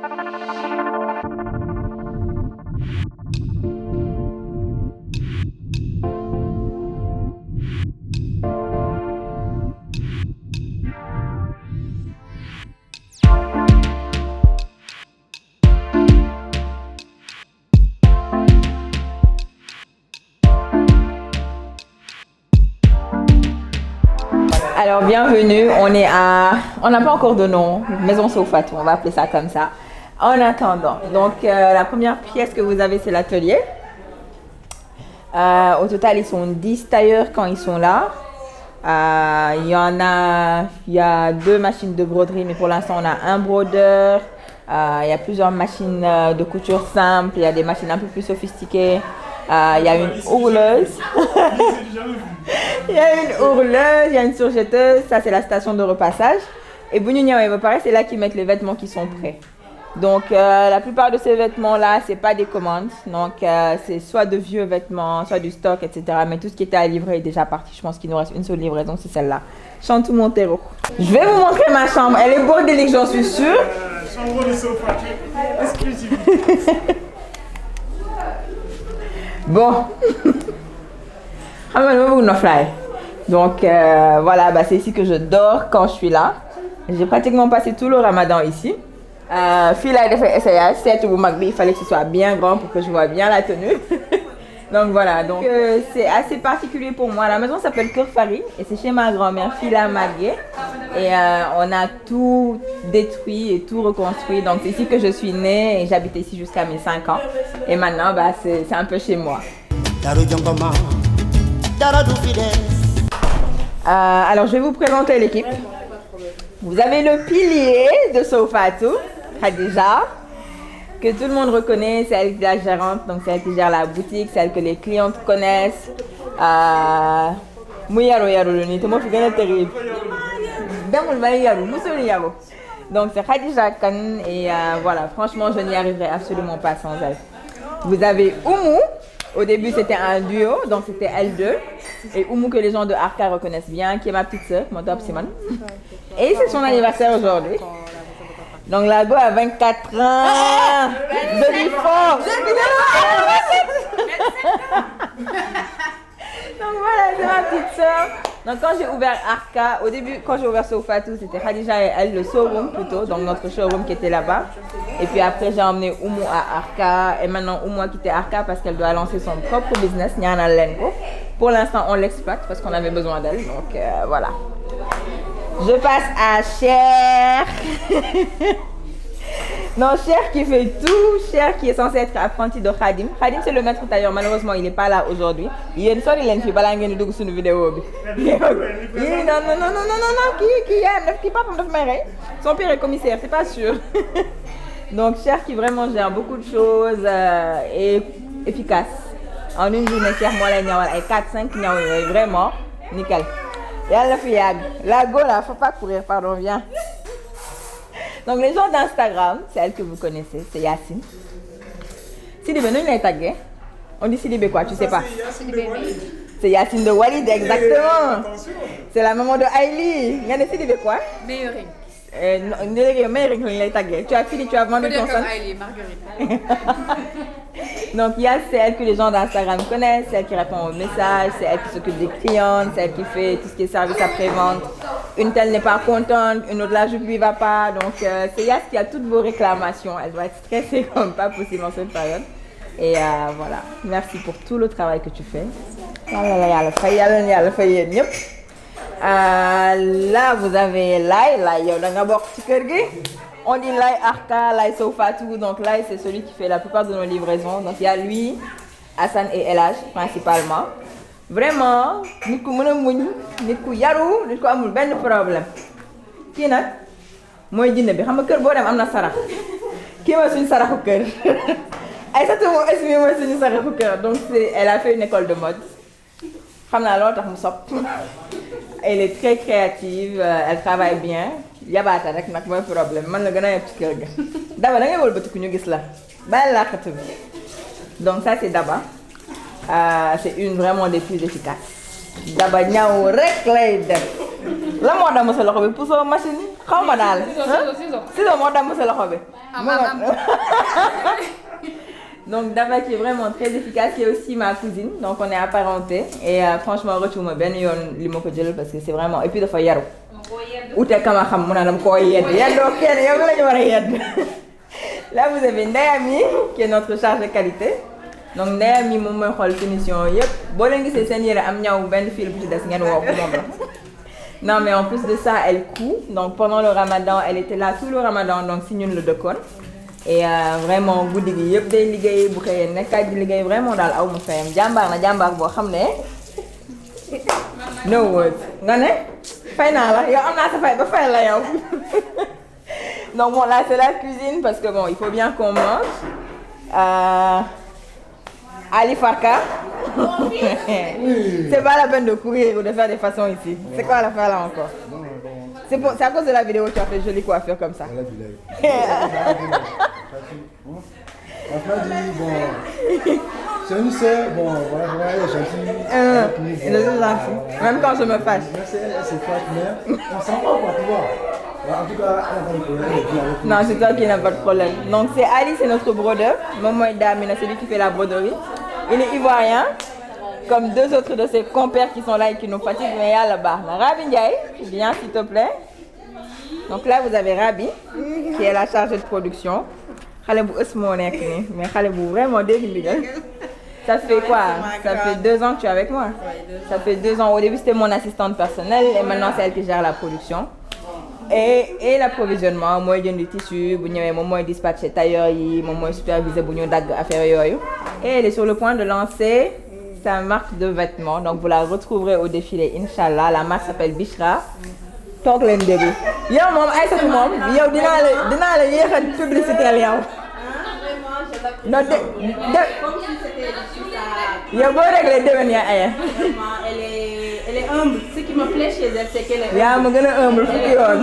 Alors bienvenue, on n'a pas encore de nom, Maison Sofatou, on va appeler ça comme ça. En attendant, donc la première pièce que vous avez c'est l'atelier. Au total ils sont 10 tailleurs quand ils sont là. Il y a 2 machines de broderie, mais pour l'instant on a un brodeur. Il y a plusieurs machines de couture simple, il y a des machines un peu plus sophistiquées. Il y a une houleuse. Il y a une houleuse, il y a une surjetteuse, ça c'est la station de repassage. Et pareil, c'est là qu'ils mettent les vêtements qui sont prêts. Donc la plupart de ces vêtements là, c'est pas des commandes. Donc c'est soit de vieux vêtements, soit du stock, etc. Mais tout ce qui était à livrer est déjà parti. Je pense qu'il nous reste une seule livraison, c'est celle-là. Chantou Montero. Je vais vous montrer ma chambre. Elle est bordélique, j'en suis sûre. Chambre de sofa, exclusive. Bon. Donc voilà, c'est ici que je dors quand je suis là. J'ai pratiquement passé tout le ramadan ici. Fila a fait essayage, il fallait que ce soit bien grand pour que je vois bien la tenue. Donc voilà, c'est assez particulier pour moi. La maison s'appelle Kurfari et c'est chez ma grand-mère Fila Magué. Et on a tout détruit et tout reconstruit. Donc c'est ici que je suis née et j'habitais ici jusqu'à mes 5 ans. Et maintenant, c'est un peu chez moi. Alors je vais vous présenter l'équipe. Vous avez le pilier de Sofatou, Khadija, que tout le monde reconnaît, c'est elle qui est la gérante, donc c'est elle qui gère la boutique, c'est elle que les clientes connaissent. Donc c'est Khadija Khan et voilà, franchement je n'y arriverai absolument pas sans elle. Vous avez Oumou. Au début, c'était un duo, donc c'était L2. Et Oumou, que les gens de Arca reconnaissent bien, qui est ma petite sœur, mon top Simone. Et c'est son anniversaire aujourd'hui. Donc, la go a 24 ans. Je dis fort. Donc voilà, c'est ma petite sœur. Donc quand j'ai ouvert Arca, au début, quand j'ai ouvert Sofatou, c'était Khadija et elle, le showroom plutôt, donc notre showroom qui était là-bas. Et puis après, j'ai emmené Oumou à Arca. Et maintenant, Oumou a quitté Arca parce qu'elle doit lancer son propre business, Nyana Lenko. Pour l'instant, on l'exploite parce qu'on avait besoin d'elle. Donc voilà. Je passe à Cher. Non, Cher qui fait tout. Cher qui est censé être apprenti de Khadim. Khadim, c'est le maître tailleur. Malheureusement, il n'est pas là aujourd'hui. Il y a une seule qui va sur une vidéo. Non. Qui pas pour son père est commissaire, c'est pas sûr. Donc, Cher qui vraiment gère beaucoup de choses et efficace. En une journée, Cher, moi, il y a 4-5 vraiment nickel. La go là, faut pas courir, pardon, viens. Donc les gens d'Instagram, c'est elle que vous connaissez, c'est Yacine. Sidibé, nous il tagué. On dit Sidibé quoi, tu sais pas? C'est Yacine de Walid, exactement. C'est la maman de Aïli. Il y a des Sidibé quoi? Meilleuric. Tu as fini, tu as vendu ton son. Marguerite. Donc Yass, c'est elle que les gens d'Instagram connaissent, c'est elle qui répond aux messages, c'est elle qui s'occupe des clientes, c'est elle qui fait tout ce qui est service après-vente. Une telle n'est pas contente, une autre la jupe lui va pas. Donc c'est Yass qui a toutes vos réclamations. Elle doit être stressée comme pas possible en cette période. Et voilà, merci pour tout le travail que tu fais. Là, vous avez Lai, on dit Lai Arca, Lai Sofatou. Donc Lai, c'est celui qui fait la plupart de nos livraisons. Donc il y a lui, Hassan et Elage principalement. Vraiment, nit ku mën a muñ, nit ku yaru, nit ku amul benn problème. Kii nag mooy jinne bi xam nga kër boo dem am na sarax. Kii mooy suñu saraxu kër. Aïssatou moom estimé mooy suñu saraxu kër. Donc elle a fait une école de mode. Xam naa loolu tax mu sopp. Elle est très créative, elle travaille bien. Yabaata rek nag mooy problème man la gën a yeb ci kër ga. Daba da ngay wëlbatiku ñu gis la. Bàyyi laaxatu bi. Donc ça c'est Daba. C'est une vraiment des plus efficaces. Daba ñaw rek lay def. La moo dama sa loxo bi pour sa machine yi. xaw ma daal. ciseau moo damm sa loxo bi. Donc Daba qui est vraiment très efficace, qui est aussi ma cousine, donc on est apparentés et franchement retour ma benn yoon li ma ko jël parce que c'est vraiment et puis dafa yaru. Ute kama xam mu na dama koo yedd yeddoo kenn yow la ñu war a yedd. Là vous avez Ndeyami qui est notre charge de qualité. Donc Ndeyami moom mooy xool finition yëpp boo leen gisee seen yére am ñaw benn fil bu ci des ngeen woo ko moom la. Non mais en plus de ça elle coud donc pendant le Ramadan elle était là tout le Ramadan donc si ñun la dëkkoon. Et vraiment guddi gi yëpp day liggéey bu xëyee nekkaat di liggéey vraiment daal aw ma fayam jàmbaar na jàmbaar boo xam ne no words nga ne fay naa la yow am naa sa fay ba fay la yow. Donc bon là c'est la cuisine parce que bon il faut bien qu'on mange. Ali Farka. C'est pas la peine de courir ou de faire des façons ici. C'est quoi l'affaire là encore? C'est à cause de la vidéo que tu as fait jolie coiffure comme ça. Franchement, dit, bon, c'est une sœur, bon, voilà, elle est gentille. Même quand je me fâche. C'est fâche, mais on s'en va quoi, tu vois. En tout cas, elle n'a pas de problème. Non, c'est toi qui n'as pas de problème. Donc c'est Ali, c'est notre brodeur. Momo Damina, c'est lui qui fait la broderie. Il est ivoirien, comme deux autres de ses compères qui sont là et qui nous fatiguent, mais il y a là-bas. Rabi Ndiaye, viens s'il te plaît. Donc là, vous avez Rabi, qui est la chargée de production. Mais vraiment ça fait quoi? Ça fait 2 ans que tu es avec moi. Ça fait 2 ans. Au début, c'était mon assistante personnelle et maintenant, c'est elle qui gère la production. Et l'approvisionnement, moi, je du tissu, moi, je dispatche tailleur, moi, je supervise affaire. Et elle est sur le point de lancer sa marque de vêtements. Donc, vous la retrouverez au défilé, Inch'Allah. La marque s'appelle Bishra. Toog leen déglu yow moom Aïssatou moom yow dinaa la yéex a publicité yow. Non yow boo réglé déwén yaa aya. Elle est humble. Ce qui me plaît chez elle, c'est qu'elle est. yaa ma gën a humble fukki yoon.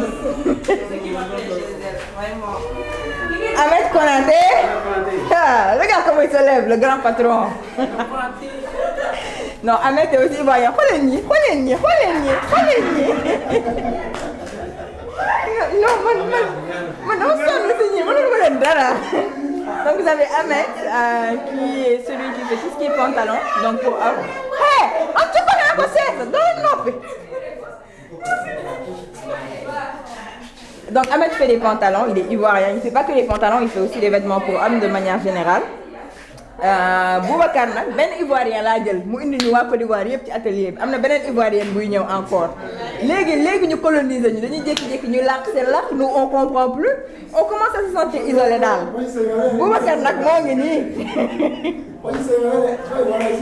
Ahmed Konaté. Ah, regarde comment il se lève, le grand patron. Non, Ahmed est aussi ivoirien. Xooleen ñi. Non, man dama sonn si ñi mënul ma leen dara. Donc vous avez Ahmed qui est celui qui fait tout ce qui est pantalon. Donc pour hey, tu connais ko seet doo noppi. Donc Ahmed fait des pantalons, il est ivoirien. Il ne fait pas que les pantalons, il fait aussi des vêtements pour hommes de manière générale. Boubacar nag benn ivoirien laa jël mu indi ñu waa Côte d'Ivoire yëpp ci atelier bi am na beneen ivoirien buy ñëw encore léegi ñu coloniser ñu dañuy jékki-jékki ñu làkk seen làkk nous on comprend plus on commence à se sentir isolé daal Boubacar nag moo ngi nii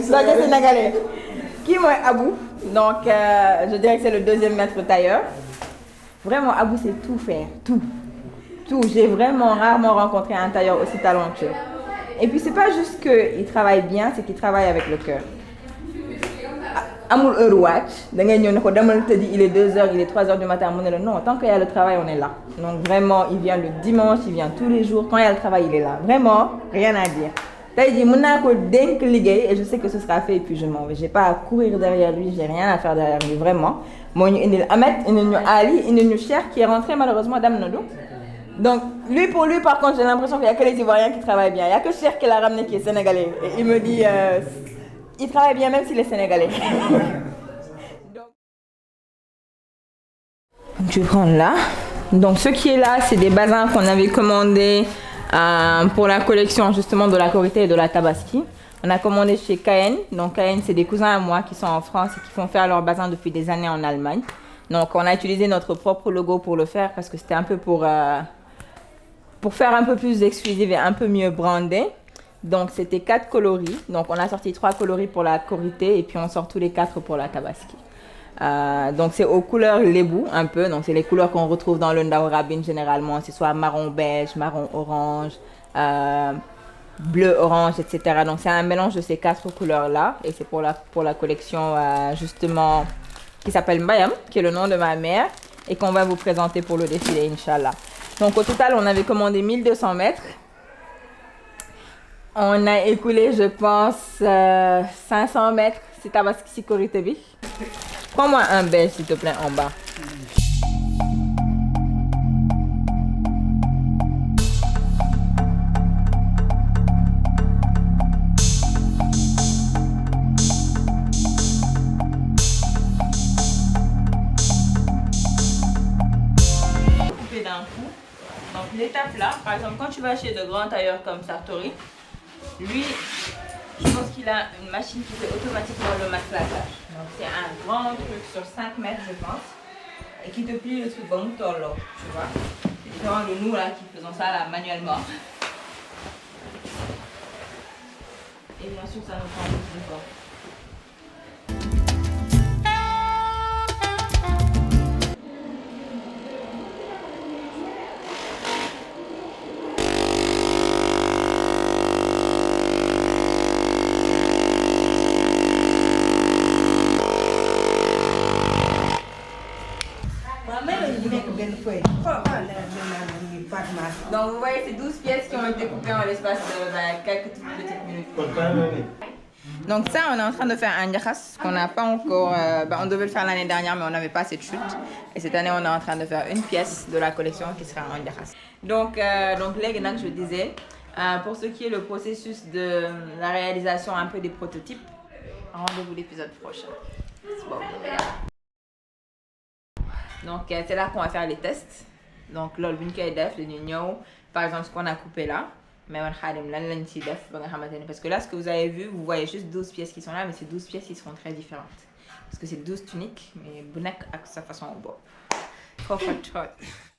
soo sénégalais kii mooy Abou donc je dirais que c'est le 2e maître tailleur vraiment Abou c'est tout faire tout j'ai vraiment rarement rencontré un tailleur aussi talentueux. Et puis c'est pas juste qu'il travaille bien, c'est qu'il travaille avec le cœur. Amul heure watch, da ngay ñëw ne ko demal tëddi, il est 2h, il est 3h du matin, mu ne la non, tant qu'il y a le travail, on est là. Donc vraiment, il vient le dimanche, il vient tous les jours, quand il y a le travail, il est là. Vraiment, rien à dire. Tey jii mën naa ko dénk liggéey et je sais que ce sera fait et puis je m'en vais. J'ai pas à courir derrière lui, j'ai rien à faire derrière lui, vraiment. Moo ñu indil Ahmed, indil ñu Ali, indil ñu Cheikh qui est rentré malheureusement Dame Nodou. Donc, pour lui, par contre, j'ai l'impression qu'il n'y a que les Ivoiriens qui travaillent bien. Il n'y a que Cheikh qui l'a ramené qui est sénégalais. Et il me dit, il travaille bien même s'il est sénégalais. Donc, je vais prendre là. Donc, ce qui est là, c'est des bazins qu'on avait commandés pour la collection justement de la Korité et de la Tabaski. On a commandé chez Caen. Donc, Caen, c'est des cousins à moi qui sont en France et qui font faire leurs bazins depuis des années en Allemagne. Donc, on a utilisé notre propre logo pour le faire parce que c'était un peu pour faire un peu plus exclusif et un peu mieux brandé. Donc c'était 4 coloris. Donc on a sorti 3 coloris pour la Korité et puis on sort tous les 4 pour la Tabaski. Donc c'est aux couleurs lébou un peu. Donc c'est les couleurs qu'on retrouve dans le Ndao Rabine généralement. C'est soit marron beige, marron orange, bleu orange, etc. Donc c'est un mélange de ces 4 couleurs là. Et c'est pour la collection justement qui s'appelle Mbayam, qui est le nom de ma mère. Et qu'on va vous présenter pour le défilé, Inch'Allah. Donc au total, on avait commandé 1200 mètres. On a écoulé, je pense, 500 mètres. C'est Tabaski Korité bi. Prends-moi un beige, s'il te plaît, en bas. a un coût. Donc l'étape là, par exemple, quand tu vas chez de grands tailleurs comme Sartori, lui, je pense qu'il a une machine qui fait automatiquement le matelassage. Donc c'est un grand truc sur 5 mètres, je pense, et qui te plie le truc bon tu vois. C'est différent de nous là qui faisons ça là manuellement. Et bien sûr, ça nous prend beaucoup d'efforts. Donc vous voyez ces 12 pièces qui ont été coupées en l'espace de quelques toutes petites minutes. Donc ça, on est en train de faire un ndiakhas qu'on n'a pas encore... on devait le faire l'année dernière, mais on n'avait pas assez de chute. Et cette année, on est en train de faire une pièce de la collection qui sera un ndiakhas. Donc les gars, je disais, pour ce qui est le processus de la réalisation un peu des prototypes, rendez-vous l'épisode prochain. Bon, donc c'est là qu'on va faire les tests. Donc là, par exemple, ce qu'on a coupé là. Mais parce que là, ce que vous avez vu, vous voyez juste 12 pièces qui sont là, mais ces 12 pièces, ils seront très différentes. Parce que c'est 12 tuniques, mais bonnet à sa façon au bas.